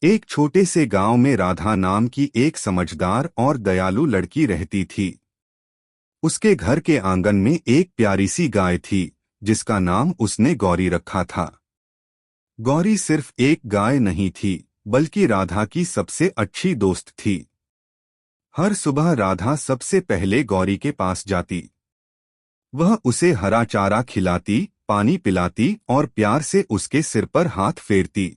एक छोटे से गांव में राधा नाम की एक समझदार और दयालु लड़की रहती थी। उसके घर के आंगन में एक प्यारी सी गाय थी, जिसका नाम उसने गौरी रखा था। गौरी सिर्फ एक गाय नहीं थी, बल्कि राधा की सबसे अच्छी दोस्त थी। हर सुबह राधा सबसे पहले गौरी के पास जाती। वह उसे हरा चारा खिलाती, पानी पिलाती और प्यार से उसके सिर पर हाथ फेरती।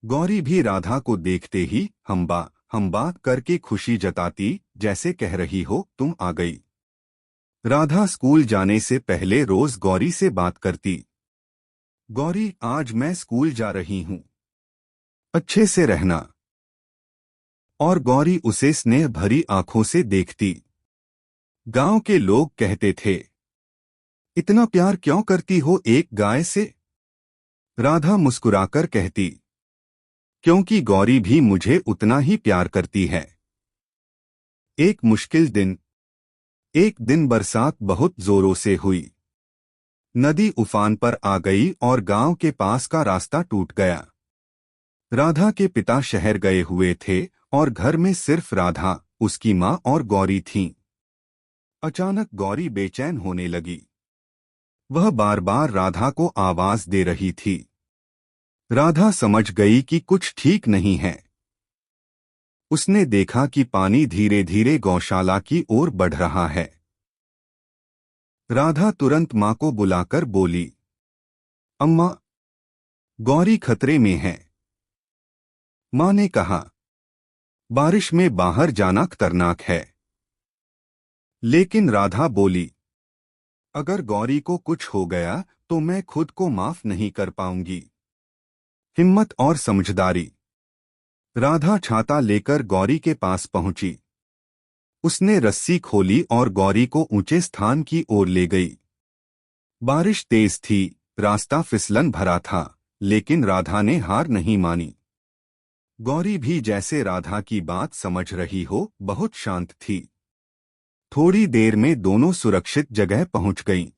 गौरी भी राधा को देखते ही हम्बा हम्बा करके खुशी जताती, जैसे कह रही हो तुम आ गई। राधा स्कूल जाने से पहले रोज गौरी से बात करती। गौरी, आज मैं स्कूल जा रही हूँ, अच्छे से रहना। और गौरी उसे स्नेह भरी आंखों से देखती। गांव के लोग कहते थे, इतना प्यार क्यों करती हो एक गाय से? राधा मुस्कुराकर कहती, क्योंकि गौरी भी मुझे उतना ही प्यार करती है। एक मुश्किल दिन। एक दिन बरसात बहुत जोरों से हुई। नदी उफान पर आ गई और गांव के पास का रास्ता टूट गया। राधा के पिता शहर गए हुए थे और घर में सिर्फ राधा, उसकी माँ और गौरी थीं। अचानक गौरी बेचैन होने लगी। वह बार बार राधा को आवाज दे रही थी। राधा समझ गई कि कुछ ठीक नहीं है। उसने देखा कि पानी धीरे धीरे गौशाला की ओर बढ़ रहा है। राधा तुरंत माँ को बुलाकर बोली, अम्मा, गौरी खतरे में है। माँ ने कहा, बारिश में बाहर जाना खतरनाक है। लेकिन राधा बोली, अगर गौरी को कुछ हो गया तो मैं खुद को माफ नहीं कर पाऊंगी। हिम्मत और समझदारी। राधा छाता लेकर गौरी के पास पहुंची। उसने रस्सी खोली और गौरी को ऊंचे स्थान की ओर ले गई। बारिश तेज थी, रास्ता फिसलन भरा था, लेकिन राधा ने हार नहीं मानी। गौरी भी जैसे राधा की बात समझ रही हो, बहुत शांत थी। थोड़ी देर में दोनों सुरक्षित जगह पहुंच गईं।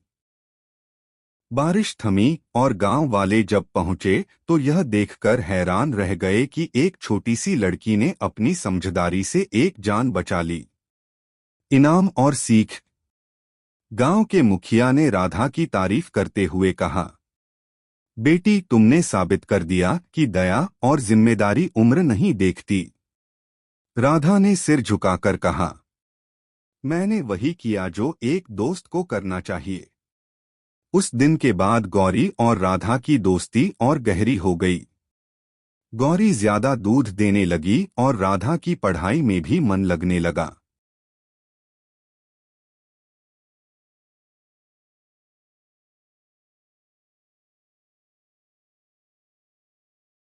बारिश थमी और गांव वाले जब पहुंचे तो यह देखकर हैरान रह गए कि एक छोटी सी लड़की ने अपनी समझदारी से एक जान बचा ली। इनाम और सीख। गांव के मुखिया ने राधा की तारीफ करते हुए कहा, बेटी, तुमने साबित कर दिया कि दया और जिम्मेदारी उम्र नहीं देखती। राधा ने सिर झुकाकर कहा, मैंने वही किया जो एक दोस्त को करना चाहिए। उस दिन के बाद गौरी और राधा की दोस्ती और गहरी हो गई। गौरी ज्यादा दूध देने लगी और राधा की पढ़ाई में भी मन लगने लगा।